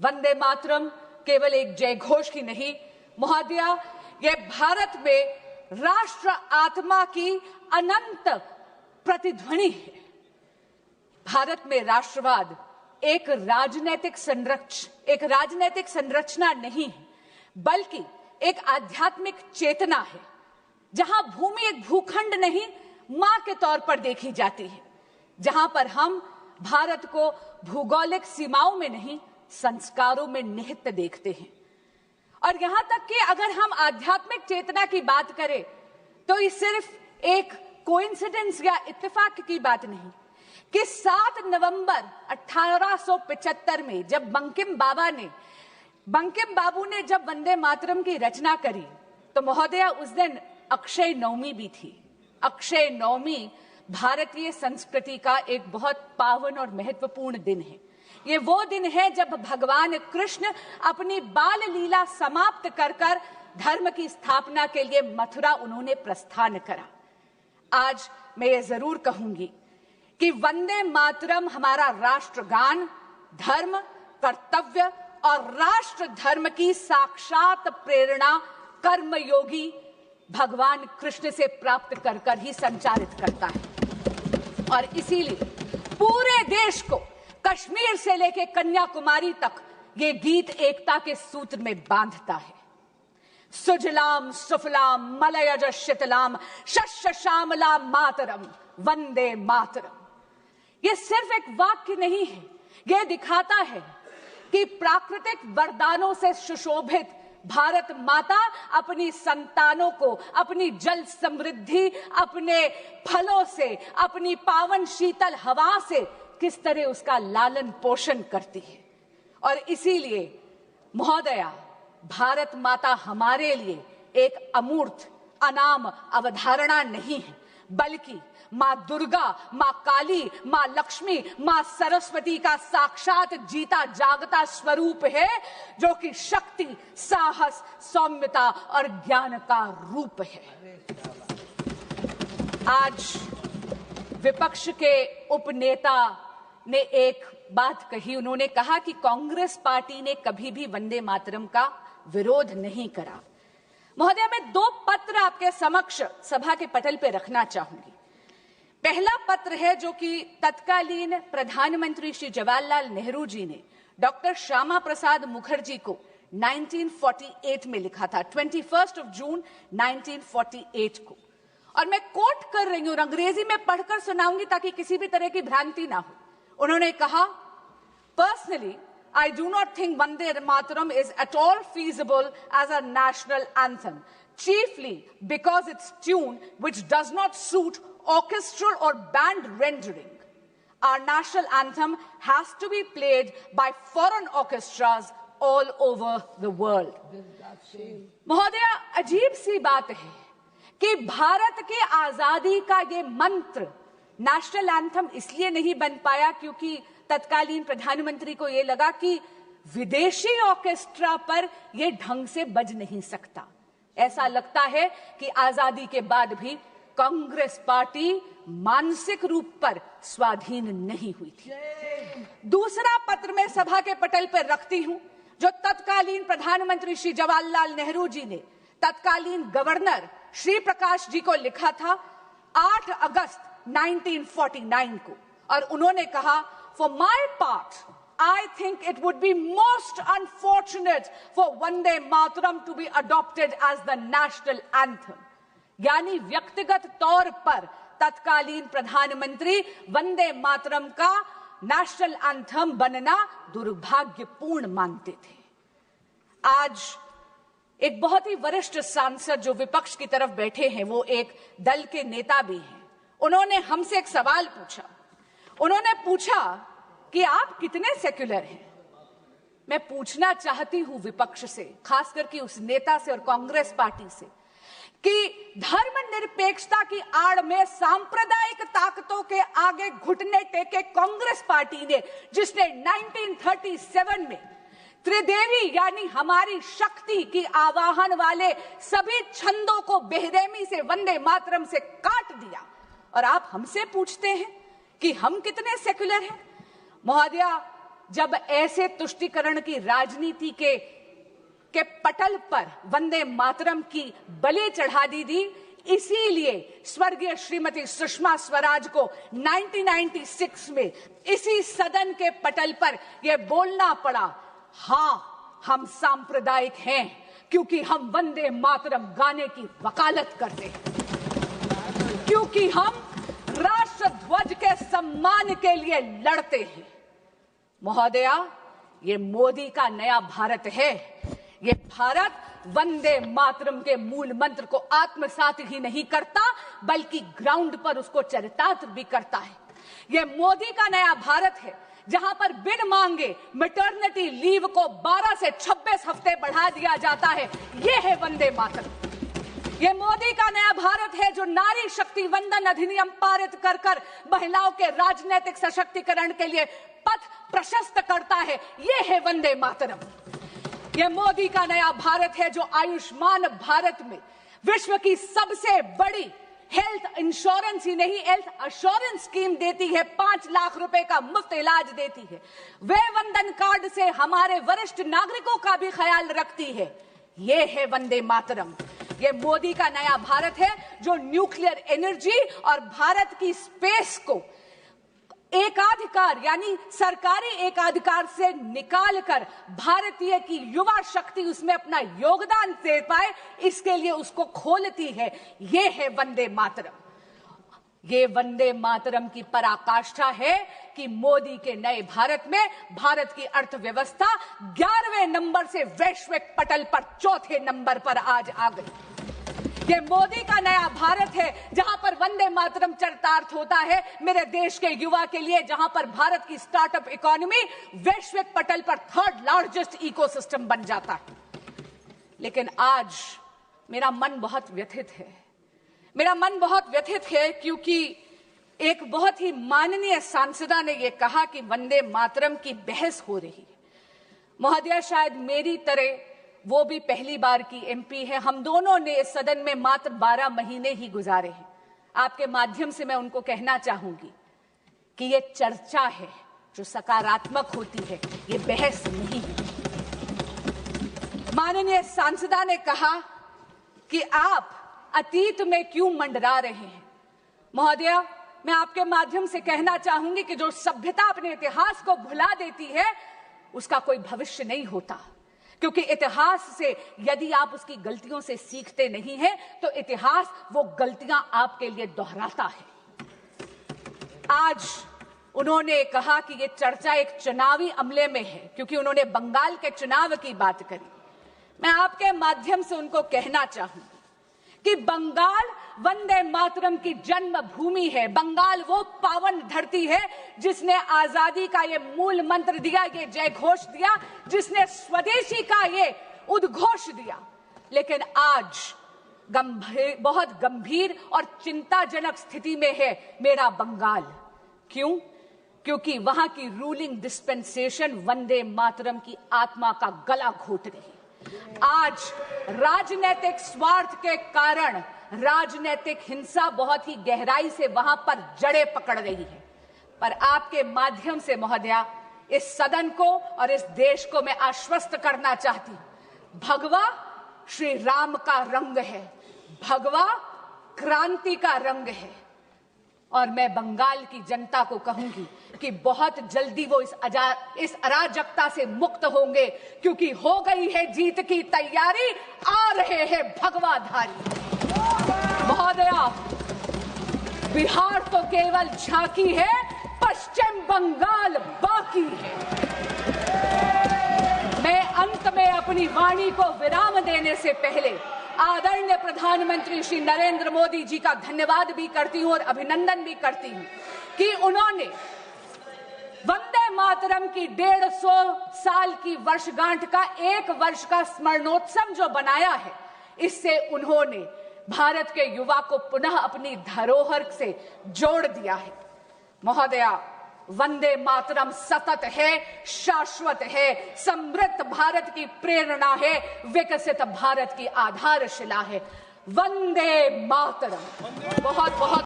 वंदे मातरम केवल एक जय घोष की नहीं महोदया, ये भारत में राष्ट्र आत्मा की अनंत प्रतिध्वनि है। भारत में राष्ट्रवाद एक राजनैतिक संरचना नहीं है, बल्कि एक आध्यात्मिक चेतना है, जहां भूमि एक भूखंड नहीं मां के तौर पर देखी जाती है, जहां पर हम भारत को भौगोलिक सीमाओं में नहीं संस्कारों में निहित देखते हैं। और यहां तक कि अगर हम आध्यात्मिक चेतना की बात करें तो ये सिर्फ एक कोइंसिडेंस या इत्तेफाक की बात नहीं कि 7 नवंबर 1875 में जब बंकिम बाबू ने जब वंदे मातरम की रचना करी तो महोदया उस दिन अक्षय नवमी भी थी। अक्षय नवमी भारतीय संस्कृति का एक बहुत पावन और महत्वपूर्ण दिन है। ये वो दिन है जब भगवान कृष्ण अपनी बाल लीला समाप्त कर धर्म की स्थापना के लिए मथुरा उन्होंने प्रस्थान करा। आज मैं ये जरूर कहूंगी कि वंदे मातरम हमारा राष्ट्रगान, धर्म, कर्तव्य और राष्ट्र धर्म की साक्षात प्रेरणा कर्मयोगी भगवान कृष्ण से प्राप्त कर ही संचारित करता है। और इसीलिए पूरे देश को कश्मीर से लेकर कन्याकुमारी तक ये गीत एकता के सूत्र में बांधता है। सुजलाम सुफलाम मलयज शीतलाम शस्य श्यामलाम मातरम वंदे मातरम। ये सिर्फ एक वाक्य नहीं है, यह दिखाता है कि प्राकृतिक वरदानों से सुशोभित भारत माता अपनी संतानों को अपनी जल समृद्धि, अपने फलों से, अपनी पावन शीतल हवा से किस तरह उसका लालन पोषण करती है। और इसीलिए महोदया, भारत माता हमारे लिए एक अमूर्त अनाम अवधारणा नहीं है, बल्कि मां दुर्गा, मां काली, मां लक्ष्मी, मां सरस्वती का साक्षात जीता जागता स्वरूप है, जो कि शक्ति, साहस, सौम्यता और ज्ञान का रूप है। आज विपक्ष के उपनेता ने एक बात कही, उन्होंने कहा कि कांग्रेस पार्टी ने कभी भी वंदे मातरम का विरोध नहीं करा। महोदय, मैं 2 पत्र आपके समक्ष सभा के पटल पर रखना चाहूंगी। पहला पत्र है जो कि तत्कालीन प्रधानमंत्री श्री जवाहरलाल नेहरू जी ने डॉक्टर श्यामा प्रसाद मुखर्जी को 1948 में लिखा था, 21 जून 1948 को। और मैं कोट कर रही हूं, अंग्रेजी में पढ़कर सुनाऊंगी ताकि किसी भी तरह की भ्रांति ना हो। उन्होंने कहा, personally I do not think Vande Mataram is at all feasible as a national anthem, chiefly because its tune, which does not suit orchestral or band rendering. Our national anthem has to be played by foreign orchestras all over the world. महोदया, अजीब सी बात है कि भारत की आजादी का ये मंत्र नेशनल एंथम इसलिए नहीं बन पाया क्योंकि तत्कालीन प्रधानमंत्री को यह लगा कि विदेशी ऑर्केस्ट्रा पर यह ढंग से बज नहीं सकता। ऐसा लगता है कि आजादी के बाद भी कांग्रेस पार्टी मानसिक रूप पर स्वाधीन नहीं हुई थी। दूसरा पत्र मैं सभा के पटल पर रखती हूं, जो तत्कालीन प्रधानमंत्री श्री जवाहरलाल नेहरू जी ने तत्कालीन गवर्नर श्री प्रकाश जी को लिखा था 8 अगस्त 1949 को। और उन्होंने कहा, For my part, I think it would be most unfortunate for Vande Mataram to be adopted as the national anthem. यानी व्यक्तिगत तौर पर तत्कालीन प्रधानमंत्री वंदे मातरम का नेशनल एंथम बनना दुर्भाग्यपूर्ण मानते थे। आज एक बहुत ही वरिष्ठ सांसद जो विपक्ष की तरफ बैठे हैं, वो एक दल के नेता भी हैं। उन्होंने हमसे एक सवाल पूछा। उन्होंने पूछा कि आप कितने सेक्युलर हैं। मैं पूछना चाहती हूं विपक्ष से, खास करके उस नेता से और कांग्रेस पार्टी से, कि धर्मनिरपेक्षता की आड़ में सांप्रदायिक ताकतों के आगे घुटने टेके कांग्रेस पार्टी ने, जिसने 1937 में त्रिदेवी यानी हमारी शक्ति की आवाहन वाले सभी छंदों को बेरहमी से वंदे मातरम से काट दिया, और आप हमसे पूछते हैं कि हम कितने सेक्युलर हैं। महोदया, जब ऐसे तुष्टीकरण की राजनीति के पटल पर वंदे मातरम की बलि चढ़ा दी थी, इसीलिए स्वर्गीय श्रीमती सुषमा स्वराज को 1996 में इसी सदन के पटल पर यह बोलना पड़ा, हाँ हम सांप्रदायिक हैं क्योंकि हम वंदे मातरम गाने की वकालत करते हैं, क्योंकि हम राष्ट्र ध्वज के सम्मान के लिए लड़ते हैं। महोदया, ये मोदी का नया भारत है। ये भारत वंदे मातरम के मूल मंत्र को आत्मसात ही नहीं करता, बल्कि ग्राउंड पर उसको चरितार्थ भी करता है। ये मोदी का नया भारत है, जहां पर बिन मांगे मैटरनिटी लीव को 12 से 26 हफ्ते बढ़ा दिया जाता है। ये है वंदे मातरम। ये मोदी का नया भारत है जो नारी शक्ति वंदन अधिनियम पारित कर कर महिलाओं के राजनीतिक सशक्तिकरण के लिए पथ प्रशस्त करता है। ये है वंदे मातरम। यह मोदी का नया भारत है जो आयुष्मान भारत में विश्व की सबसे बड़ी हेल्थ इंश्योरेंस ही नहीं, हेल्थ अश्योरेंस स्कीम देती है। 5 लाख रुपए का मुफ्त इलाज देती है। वे वंदन कार्ड से हमारे वरिष्ठ नागरिकों का भी ख्याल रखती है। ये है वंदे मातरम। ये मोदी का नया भारत है जो न्यूक्लियर एनर्जी और भारत की स्पेस को एकाधिकार यानी सरकारी एकाधिकार से निकालकर भारतीय की युवा शक्ति उसमें अपना योगदान दे पाए, इसके लिए उसको खोलती है। ये है वंदे मातरम। ये वंदे मातरम की पराकाष्ठा है कि मोदी के नए भारत में भारत की अर्थव्यवस्था 11वें नंबर से वैश्विक पटल पर 4थे नंबर पर आज आ गई। ये मोदी का नया भारत है जहां पर वंदे मातरम चरितार्थ होता है मेरे देश के युवा के लिए, जहां पर भारत की स्टार्टअप इकोनॉमी वैश्विक पटल पर 3rd लार्जेस्ट इकोसिस्टम बन जाता है। लेकिन आज मेरा मन बहुत व्यथित है। मेरा मन बहुत व्यथित है क्योंकि एक बहुत ही माननीय सांसदा ने यह कहा कि वंदे मातरम की बहस हो रही है। महोदया, शायद मेरी तरह वो भी पहली बार की एमपी है। हम दोनों ने इस सदन में मात्र 12 महीने ही गुजारे हैं। आपके माध्यम से मैं उनको कहना चाहूंगी कि ये चर्चा है जो सकारात्मक होती है, ये बहस नहीं है। माननीय सांसदा ने कहा कि आप अतीत में क्यों मंडरा रहे हैं। महोदया, मैं आपके माध्यम से कहना चाहूंगी कि जो सभ्यता अपने इतिहास को भुला देती है उसका कोई भविष्य नहीं होता, क्योंकि इतिहास से यदि आप उसकी गलतियों से सीखते नहीं हैं तो इतिहास वो गलतियां आपके लिए दोहराता है। आज उन्होंने कहा कि ये चर्चा एक चुनावी अमले में है क्योंकि उन्होंने बंगाल के चुनाव की बात करी। मैं आपके माध्यम से उनको कहना चाहूंगी कि बंगाल वंदे मातरम की जन्मभूमि है। बंगाल वो पावन धरती है जिसने आजादी का ये मूल मंत्र दिया, ये जय घोष दिया, जिसने स्वदेशी का ये उद्घोष दिया। लेकिन आज बहुत गंभीर और चिंताजनक स्थिति में है मेरा बंगाल। क्यों? क्योंकि वहां की रूलिंग डिस्पेंसेशन वंदे मातरम की आत्मा का गला घोट रही। आज राजनीतिक स्वार्थ के कारण राजनीतिक हिंसा बहुत ही गहराई से वहां पर जड़ें पकड़ रही है। पर आपके माध्यम से महोदया, इस सदन को और इस देश को मैं आश्वस्त करना चाहती हूं, भगवा श्री राम का रंग है, भगवा क्रांति का रंग है। और मैं बंगाल की जनता को कहूंगी कि बहुत जल्दी वो इस अराजकता से मुक्त होंगे, क्योंकि हो गई है जीत की तैयारी, आ रहे हैं भगवाधारी। महोदया, बिहार तो केवल झांकी है, पश्चिम बंगाल बाकी है। मैं अंत में अपनी वाणी को विराम देने से पहले आदरणीय प्रधानमंत्री श्री नरेंद्र मोदी जी का धन्यवाद भी करती हूं और अभिनंदन भी करती हूं कि उन्होंने वंदे मातरम की 150 साल की वर्षगांठ का 1 वर्ष का स्मरणोत्सव जो बनाया है, इससे उन्होंने भारत के युवा को पुनः अपनी धरोहर से जोड़ दिया है। महोदया, वंदे मातरम सतत है, शाश्वत है, समृद्ध भारत की प्रेरणा है, विकसित भारत की आधारशिला है। वंदे मातरम। बहुत बहुत